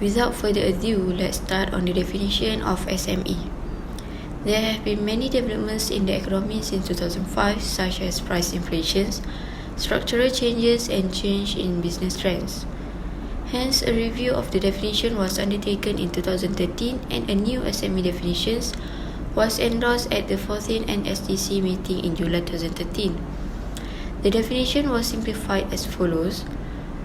Without further ado, let's start on the definition of SME. There have been many developments in the economy since 2005, such as price inflations, structural changes, and change in business trends. Hence, a review of the definition was undertaken in 2013 and a new SME definition was endorsed at the 14th NSDC meeting in July 2013. The definition was simplified as follows.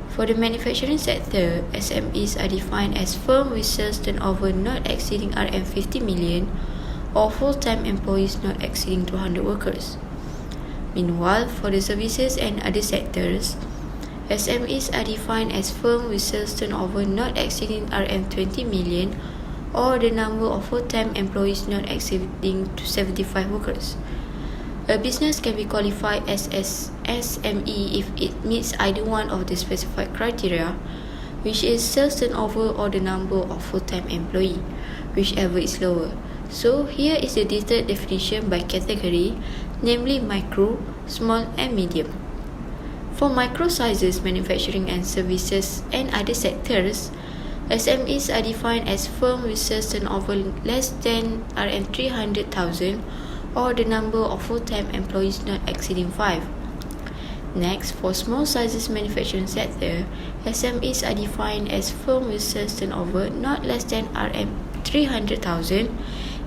For the manufacturing sector, SMEs are defined as firms with sales turnover not exceeding Rm50 million or full-time employees not exceeding 200 workers. Meanwhile, for the services and other sectors, SMEs are defined as firms with sales turnover not exceeding Rm20 million or the number of full-time employees not exceeding 75 workers. A business can be qualified as SME if it meets either one of the specified criteria, which is sales turnover or the number of full-time employees, whichever is lower. So here is the detailed definition by category, namely micro, small and medium. For micro sizes, manufacturing and services and other sectors, SMEs are defined as firms with sales turnover less than Rm300,000 or the number of full-time employees not exceeding 5. Next, for small sizes manufacturing sector, SMEs are defined as firms with sales turnover not less than Rm300,000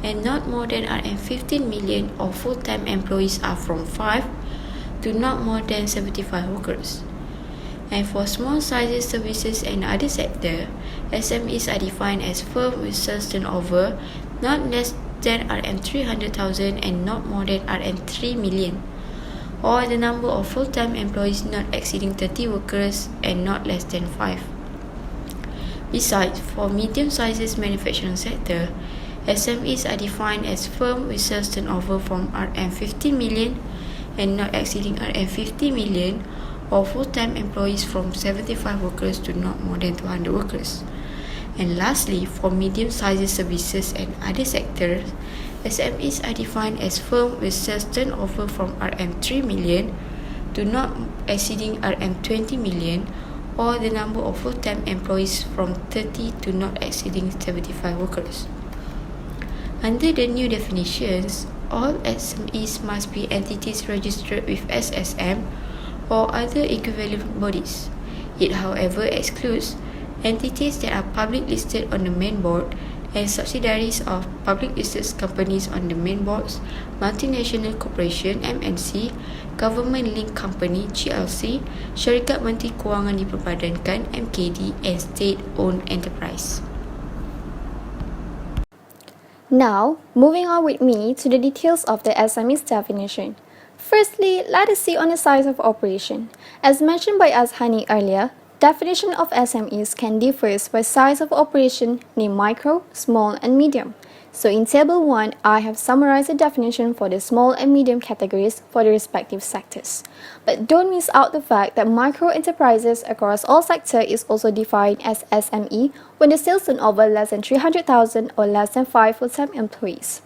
and not more than Rm15 million or full-time employees are from 5 to not more than 75 workers. And for small sizes services and other sector, SMEs are defined as firms with sales turnover not less than Rm300,000 and not more than Rm3 million, or the number of full-time employees not exceeding 30 workers and not less than 5. Besides, for medium sizes manufacturing sector, SMEs are defined as firms with sales turnover from Rm15 million and not exceeding Rm50 million, or full-time employees from 75 workers to not more than 200 workers. And lastly, for medium sizes services and other sectors, SMEs are defined as firms with sales turnover from Rm3 million to not exceeding Rm20 million, or the number of full-time employees from 30 to not exceeding 75 workers. Under the new definitions, all SMEs must be entities registered with SSM or other equivalent bodies. It, however, excludes entities that are public listed on the main board and subsidiaries of public listed companies on the main boards, multinational corporation MNC, government-linked company GLC, syarikat menteri kewangan diperpadankan MKD, and state-owned enterprise. Now, moving on with me to the details of the SME's definition. Firstly, let us see on the size of operation. As mentioned by Azhani earlier, definition of SMEs can differ by size of operation, named micro, small, and medium. So in Table 1, I have summarized the definition for the small and medium categories for the respective sectors. But don't miss out the fact that micro enterprises across all sectors is also defined as SME when the sales turnover less than 300,000 or less than 5 full-time employees.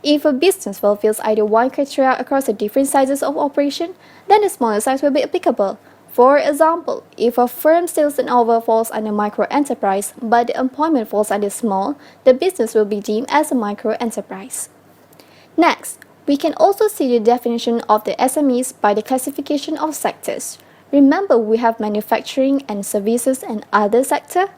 If a business fulfills either one criteria across the different sizes of operation, then the smaller size will be applicable. For example, if a firm's sales turnover falls under micro enterprise but the employment falls under small, the business will be deemed as a micro enterprise. Next, we can also see the definition of the SMEs by the classification of sectors. Remember, we have manufacturing and services and other sector.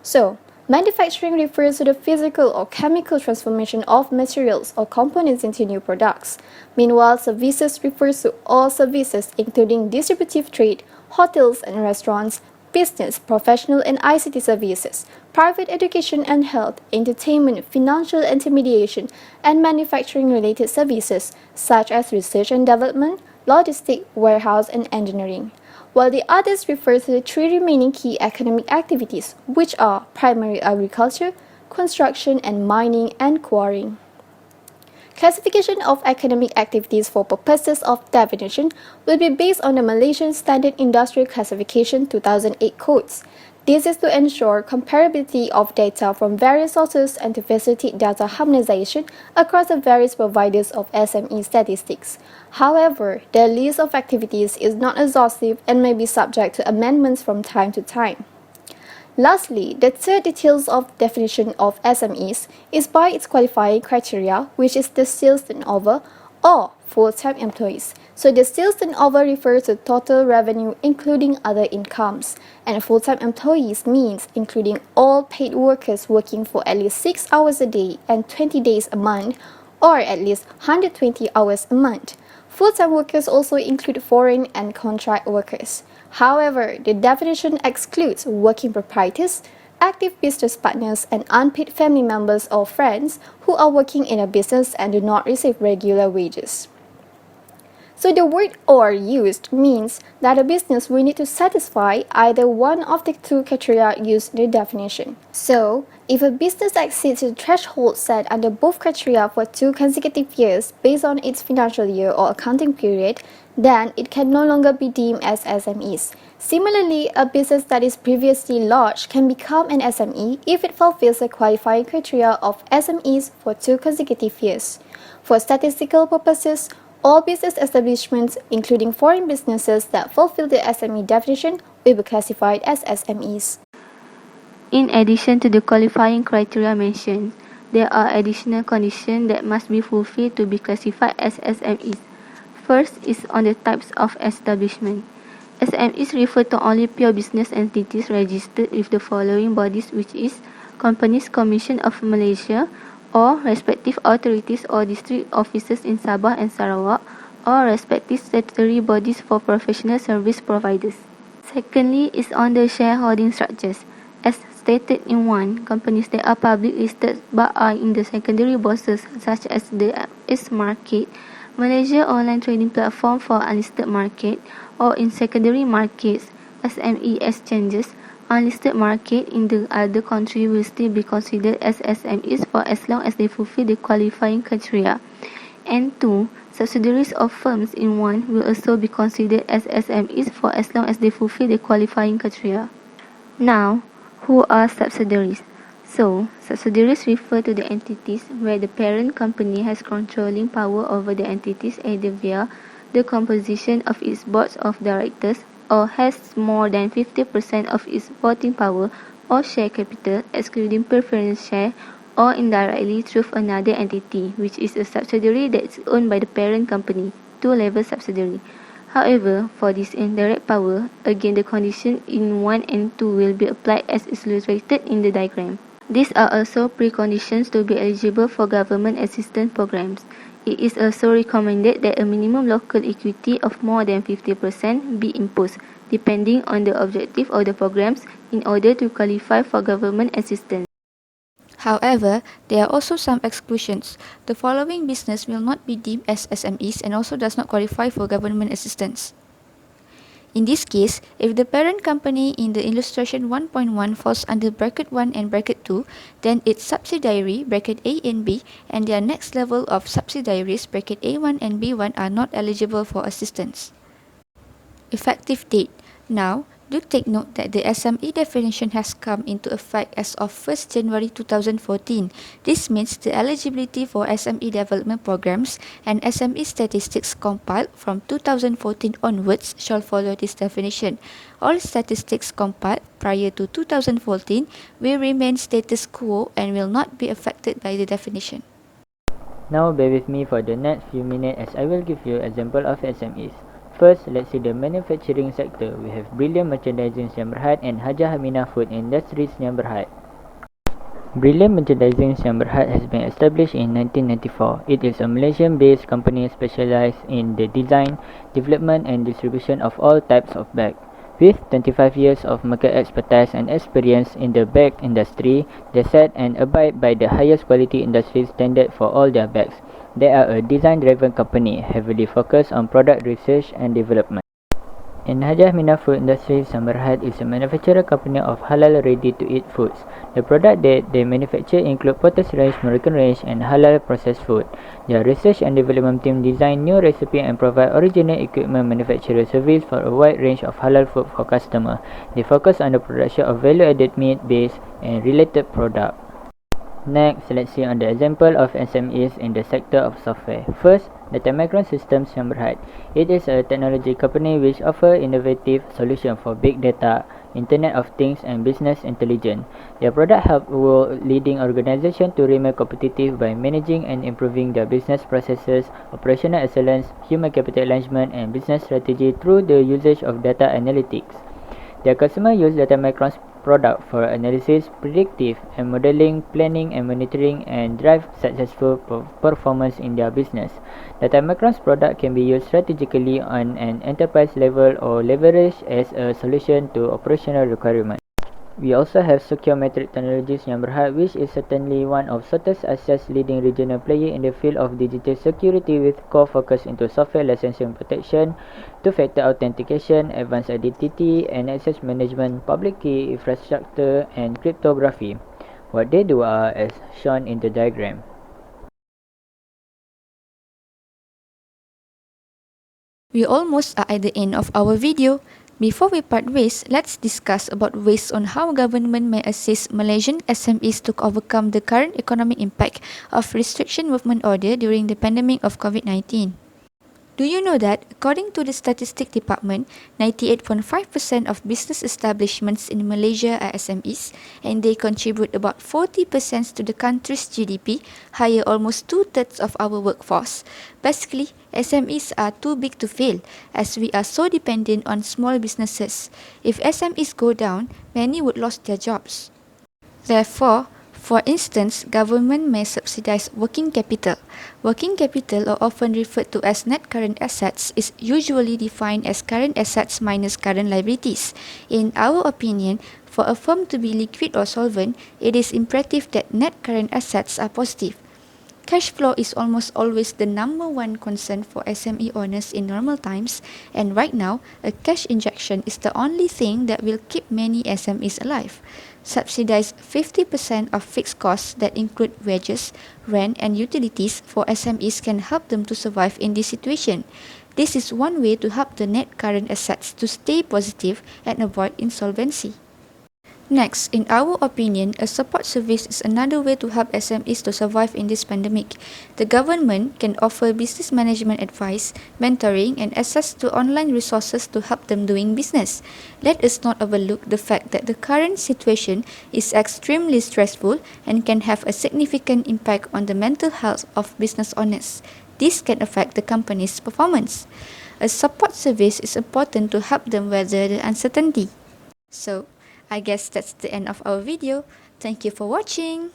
So, manufacturing refers to the physical or chemical transformation of materials or components into new products. Meanwhile, services refers to all services including distributive trade, hotels and restaurants, business, professional and ICT services, private education and health, entertainment, financial intermediation, and manufacturing-related services such as research and development, logistics, warehouse, and engineering. While the others refer to the three remaining key economic activities, which are primary agriculture, construction and mining and quarrying. Classification of economic activities for purposes of definition will be based on the Malaysian Standard Industrial Classification 2008 codes. This is to ensure comparability of data from various sources and to facilitate data harmonization across the various providers of SME statistics. However, the list of activities is not exhaustive and may be subject to amendments from time to time. Lastly, the third details of definition of SMEs is by its qualifying criteria, which is the sales turnover or full-time employees. So the sales turnover refers to total revenue including other incomes, and full-time employees means including all paid workers working for at least 6 hours a day and 20 days a month, or at least 120 hours a month. Full-time workers also include foreign and contract workers. However, the definition excludes working proprietors, active business partners, and unpaid family members or friends who are working in a business and do not receive regular wages. So the word "or" used means that a business will need to satisfy either one of the two criteria used in the definition. So, if a business exceeds the threshold set under both criteria for 2 consecutive years based on its financial year or accounting period, then it can no longer be deemed as SMEs. Similarly, a business that is previously large can become an SME if it fulfills the qualifying criteria of SMEs for 2 consecutive years. For statistical purposes, all business establishments, including foreign businesses that fulfill the SME definition, will be classified as SMEs. In addition to the qualifying criteria mentioned, there are additional conditions that must be fulfilled to be classified as SMEs. First is on the types of establishment. SMEs refer to only pure business entities registered with the following bodies, which is Companies Commission of Malaysia, or respective authorities or district offices in Sabah and Sarawak, or respective statutory bodies for professional service providers. Secondly is on the shareholding structures. As stated in 1, companies that are public listed but are in the secondary bourses such as the AIS market, Malaysia Online Trading Platform for Unlisted Market, or in secondary markets, SME exchanges, unlisted market in the other country will still be considered as SMEs for as long as they fulfill the qualifying criteria. And 2, subsidiaries of firms in 1 will also be considered as SMEs for as long as they fulfill the qualifying criteria. Now, who are subsidiaries? So, subsidiaries refer to the entities where the parent company has controlling power over the entities either via the composition of its boards of directors or has more than 50% of its voting power or share capital, excluding preference share, or indirectly through another entity, which is a subsidiary that is owned by the parent company, two-level subsidiary. However, for this indirect power, again the condition in 1 and 2 will be applied as illustrated in the diagram. These are also preconditions to be eligible for government assistance programs. It is also recommended that a minimum local equity of more than 50% be imposed, depending on the objective of the programs, in order to qualify for government assistance. However, there are also some exclusions. The following business will not be deemed as SMEs and also does not qualify for government assistance. In this case, if the parent company in the illustration 1.1 falls under bracket 1 and bracket 2, then its subsidiary bracket A and B and their next level of subsidiaries bracket A1 and B1 are not eligible for assistance. Effective date. Now, do take note that the SME definition has come into effect as of 1st January 2014. This means the eligibility for SME development programs and SME statistics compiled from 2014 onwards shall follow this definition. All statistics compiled prior to 2014 will remain status quo and will not be affected by the definition. Now bear with me for the next few minutes as I will give you an example of SMEs. First, let's see the manufacturing sector. We have Brilliant Merchandising Siam Berhad and Hajah Aminah Food Industries Siam Berhad. Brilliant Merchandising Siam Berhad has been established in 1994. It is a Malaysian-based company specialized in the design, development and distribution of all types of bags. With 25 years of market expertise and experience in the bag industry, they set and abide by the highest quality industry standard for all their bags. They are a design-driven company, heavily focused on product research and development. And Hajah Aminah Food Industries Siam Berhad is a manufacturer company of halal ready-to-eat foods. The product that they manufacture include Potter's range, Moroccan range, and halal processed food. Their research and development team design new recipe and provide original equipment manufacturer service for a wide range of halal food for customers. They focus on the production of value-added meat, base, and related products. Next, let's see on the example of SMEs in the sector of software. First, Data Micron Systems yang Berhad. It is a technology company which offer innovative solution for big data, Internet of Things and business intelligence. Their product help world-leading organizations to remain competitive by managing and improving their business processes, operational excellence, human capital management and business strategy through the usage of data analytics. Their customers use Data Micron's product for analysis, predictive and modeling, planning and monitoring and drive successful performance in their business. Data Micron's product can be used strategically on an enterprise level or leveraged as a solution to operational requirements. We also have Secure Metric Technologies yang Berhad, which is certainly one of Southeast Asia's leading regional player in the field of digital security with core focus into software licensing protection, two-factor authentication, advanced identity and access management, public key infrastructure and cryptography. What they do are as shown in the diagram. We almost are at the end of our video. Before we part ways, let's discuss about ways on how government may assist Malaysian SMEs to overcome the current economic impact of restriction movement order during the pandemic of COVID-19. Do you know that, according to the Statistics Department, 98.5% of business establishments in Malaysia are SMEs and they contribute about 40% to the country's GDP, hire almost 2/3 of our workforce. Basically, SMEs are too big to fail as we are so dependent on small businesses. If SMEs go down, many would lose their jobs. Therefore, for instance, government may subsidize working capital. Working capital, or often referred to as net current assets, is usually defined as current assets minus current liabilities. In our opinion, for a firm to be liquid or solvent, it is imperative that net current assets are positive. Cash flow is almost always the number one concern for SME owners in normal times, and right now, a cash injection is the only thing that will keep many SMEs alive. Subsidize 50% of fixed costs that include wages, rent and utilities for SMEs can help them to survive in this situation. This is one way to help the net current assets to stay positive and avoid insolvency. Next, in our opinion, a support service is another way to help SMEs to survive in this pandemic. The government can offer business management advice, mentoring, and access to online resources to help them doing business. Let us not overlook the fact that the current situation is extremely stressful and can have a significant impact on the mental health of business owners. This can affect the company's performance. A support service is important to help them weather the uncertainty. So, I guess that's the end of our video. Thank you for watching.